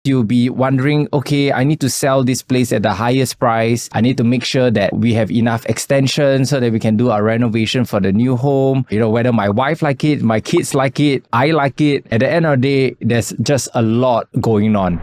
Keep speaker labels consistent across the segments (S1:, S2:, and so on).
S1: You'll be wondering, okay, I need to sell this place at the highest price. I need to make sure that we have enough extension so that we can do our renovation for the new home. Whether my wife like it, my kids like it, I like it. At the end of the day, there's just a lot going on.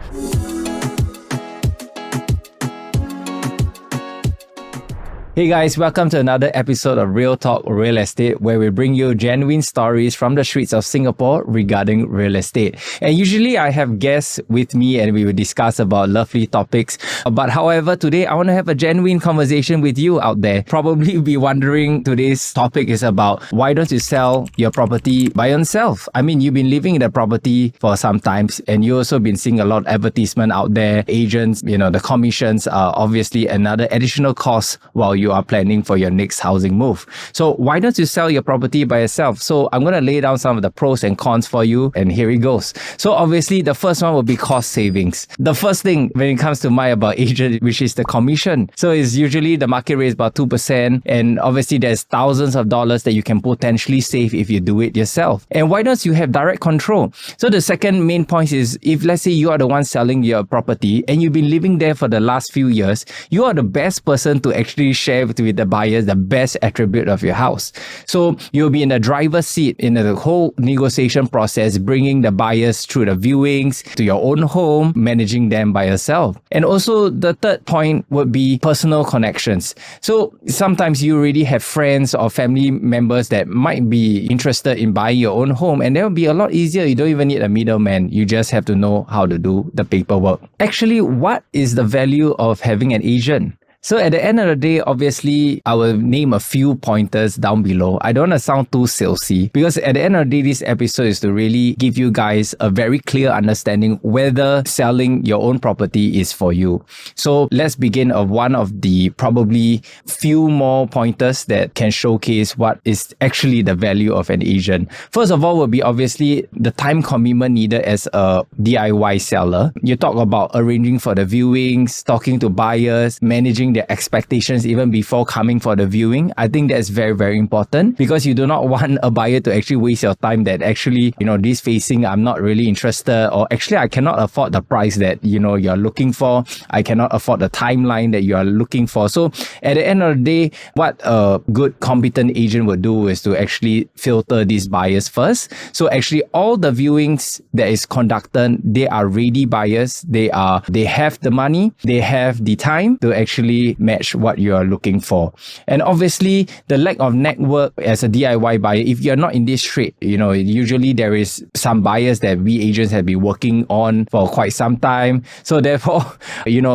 S1: Hey guys, welcome to another episode of Real Talk Real Estate, where we bring you genuine stories from the streets of Singapore regarding real estate. And usually I have guests with me and we will discuss about lovely topics. But however, today I want to have a genuine conversation with you out there. Probably be wondering, today's topic is about why don't you sell your property by yourself? I mean, you've been living in the property for some time and you also been seeing a lot of advertisement out there. Agents, the commissions are obviously another additional cost while you are planning for your next housing move. So why don't you sell your property by yourself? So I'm going to lay down some of the pros and cons for you, and here it goes. So obviously the first one will be cost savings. The first thing when it comes to mind about agent, which is the commission. So it's usually the market rate is about 2%, and obviously there's thousands of dollars that you can potentially save if you do it yourself. And why don't you have direct control? So the second main point is, if let's say you are the one selling your property and you've been living there for the last few years, you are the best person to actually share with the buyers the best attribute of your house. So you'll be in the driver's seat in the whole negotiation process, bringing the buyers through the viewings to your own home, managing them by yourself. And also the third point would be personal connections. So sometimes you already have friends or family members that might be interested in buying your own home, and that will be a lot easier. You don't even need a middleman. You just have to know how to do the paperwork. Actually, what is the value of having an agent? So at the end of the day, obviously, I will name a few pointers down below. I don't want to sound too salesy, because at the end of the day, this episode is to really give you guys a very clear understanding whether selling your own property is for you. So let's begin of one of the probably few more pointers that can showcase what is actually the value of an agent. First of all will be obviously the time commitment needed as a DIY seller. You talk about arranging for the viewings, talking to buyers, managing their expectations even before coming for the viewing. I think that's very, very important, because you do not want a buyer to actually waste your time that actually, this facing, I'm not really interested, or actually I cannot afford the price that, you're looking for. I cannot afford the timeline that you are looking for. So at the end of the day, what a good competent agent would do is to actually filter these buyers first. So actually all the viewings that is conducted, they are ready buyers. They have the money, they have the time to actually match what you are looking for. And obviously the lack of network as a DIY buyer, if you're not in this trade, usually there is some buyers that we agents have been working on for quite some time. So therefore,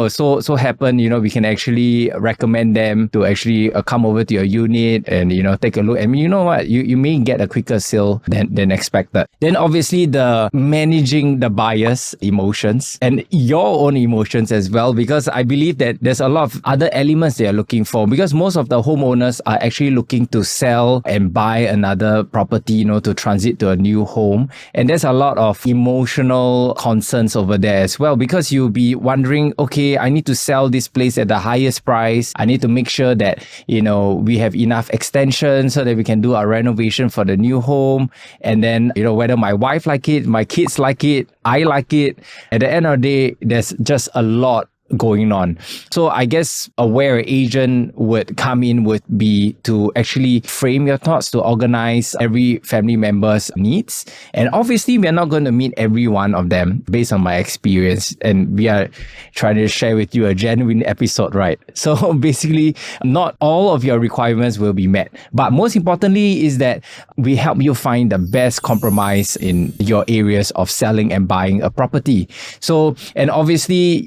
S1: so happen, we can actually recommend them to actually come over to your unit and, take a look. And you know what, you may get a quicker sale than expected. Then obviously the managing the buyers' emotions and your own emotions as well, because I believe that there's a lot of other elements they are looking for, because most of the homeowners are actually looking to sell and buy another property, to transit to a new home. And there's a lot of emotional concerns over there as well, because you'll be wondering, okay, I need to sell this place at the highest price. I need to make sure that, we have enough extension so that we can do our renovation for the new home. And then, whether my wife like it, my kids like it, I like it. At the end of the day, there's just a lot going on. So I guess where an agent would come in would be to actually frame your thoughts, to organize every family member's needs. And obviously, we are not going to meet every one of them based on my experience. And we are trying to share with you a genuine episode, right? So basically, not all of your requirements will be met. But most importantly is that we help you find the best compromise in your areas of selling and buying a property. So, and obviously,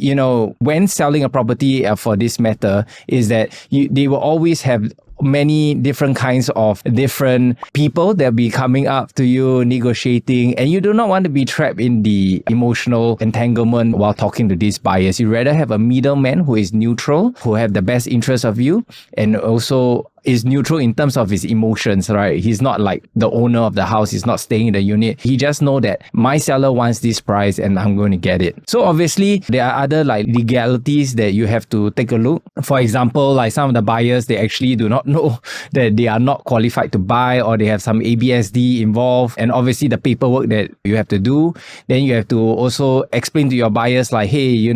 S1: when selling a property for this matter is that they will always have many different kinds of different people that be coming up to you, negotiating, and you do not want to be trapped in the emotional entanglement while talking to these buyers. You rather have a middleman who is neutral, who have the best interest of you, and also is neutral in terms of his emotions, right? He's not like the owner of the house. He's not staying in the unit. He just know that my seller wants this price and I'm going to get it. So obviously there are other like legalities that you have to take a look. For example, like some of the buyers, they actually do not know that they are not qualified to buy, or they have some ABSD involved, and obviously the paperwork that you have to do. Then you have to also explain to your buyers like, hey,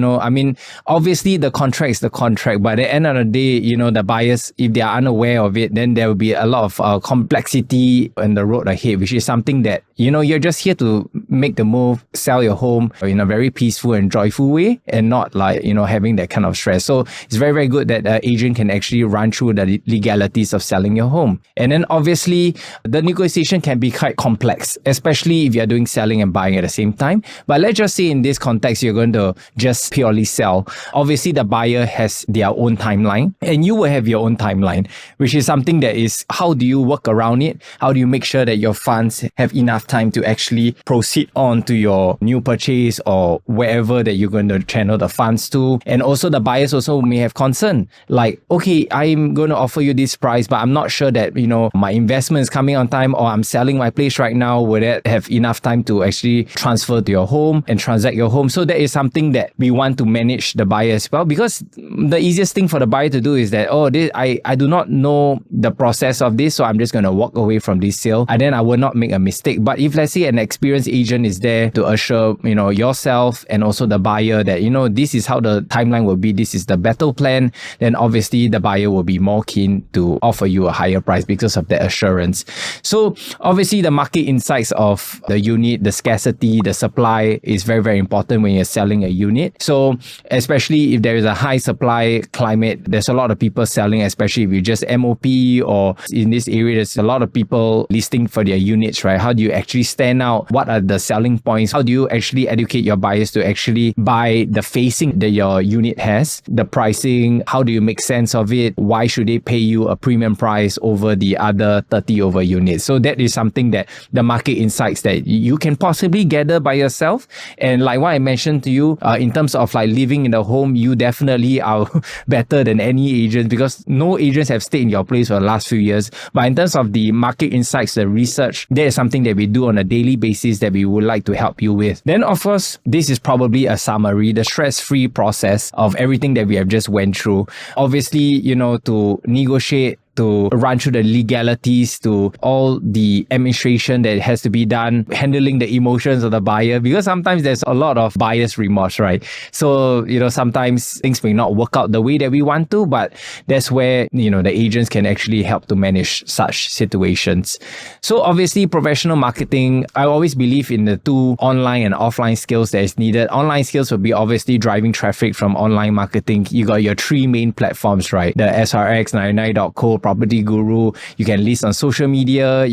S1: obviously the contract is the contract, but at the end of the day, the buyers, if they are unaware of it, then there will be a lot of complexity on the road ahead, which is something that, you're just here to make the move, sell your home in a very peaceful and joyful way, and not like, having that kind of stress. So it's very, very good that an agent can actually run through the legalities of selling your home. And then obviously the negotiation can be quite complex, especially if you're doing selling and buying at the same time. But let's just say in this context, you're going to just purely sell. Obviously the buyer has their own timeline and you will have your own timeline, which is something that is, how do you work around it? How do you make sure that your funds have enough time to actually proceed on to your new purchase or wherever that you're going to channel the funds to? And also the buyers also may have concern like, okay, I'm going to offer you this price, but I'm not sure that, my investment is coming on time, or I'm selling my place right now. Would that have enough time to actually transfer to your home and transact your home? So that is something that we want to manage the buyer as well, because the easiest thing for the buyer to do is that, I do not know the process of this, so I'm just going to walk away from this sale, and then I will not make a mistake. But if let's say an experienced agent is there to assure, yourself and also the buyer that, this is how the timeline will be, this is the battle plan, then obviously the buyer will be more keen to offer you a higher price because of that assurance. So obviously the market insights of the unit, the scarcity, the supply is very, very important when you're selling a unit. So especially if there is a high supply climate, there's a lot of people selling, especially if you just MOP, or in this area, there's a lot of people listing for their units, right? How do you actually stand out? What are the selling points? How do you actually educate your buyers to actually buy the facing that your unit has? The pricing, how do you make sense of it? Why should they pay you a premium price over the other 30 over units? So that is something that the market insights that you can possibly gather by yourself. And like what I mentioned to you, in terms of like living in the home, you definitely are better than any agent, because no agents have stayed in your place for the last few years. But in terms of the market insights, the research, that is something that we do on a daily basis that we would like to help you with. Then of course, this is probably a summary, the stress-free process of everything that we have just went through. Obviously, to negotiate, to run through the legalities, to all the administration that has to be done, handling the emotions of the buyer, because sometimes there's a lot of buyer's remorse, right? So, sometimes things may not work out the way that we want to, but that's where, the agents can actually help to manage such situations. So obviously, professional marketing, I always believe in the two online and offline skills that is needed. Online skills will be obviously driving traffic from online marketing. You got your three main platforms, right? The SRX99.co, Property Guru. You can list on social media.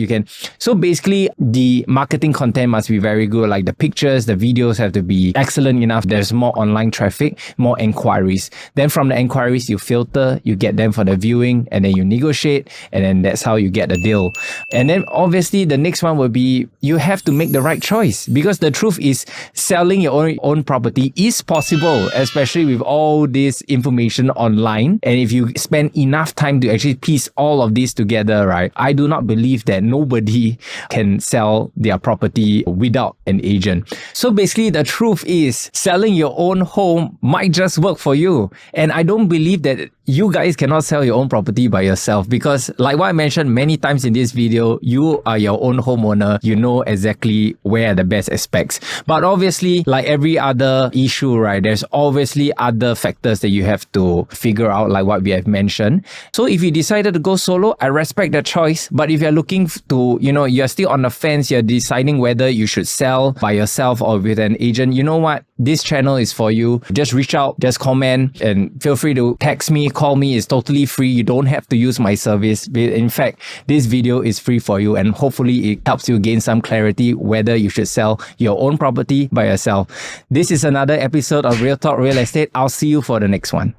S1: So basically, the marketing content must be very good. Like the pictures, the videos have to be excellent enough. There's more online traffic, more inquiries. Then from the inquiries, you filter, you get them for the viewing, and then you negotiate, and then that's how you get the deal. And then obviously, the next one will be, you have to make the right choice, because the truth is, selling your own property is possible, especially with all this information online. And if you spend enough time to actually piece all of this together, right? I do not believe that nobody can sell their property without an agent. So basically, the truth is, selling your own home might just work for you. And I don't believe that you guys cannot sell your own property by yourself, because like what I mentioned many times in this video, you are your own homeowner. You know exactly where are the best aspects. But obviously, like every other issue, right, there's obviously other factors that you have to figure out, like what we have mentioned. So if you decided to go solo, I respect that choice. But if you're looking to, you're still on the fence, you're deciding whether you should sell by yourself or with an agent, you know what? This channel is for you. Just reach out, just comment, and feel free to text me, call me. It's totally free. You don't have to use my service. In fact, this video is free for you, and hopefully it helps you gain some clarity whether you should sell your own property by yourself. This is another episode of Real Talk Real Estate. I'll see you for the next one.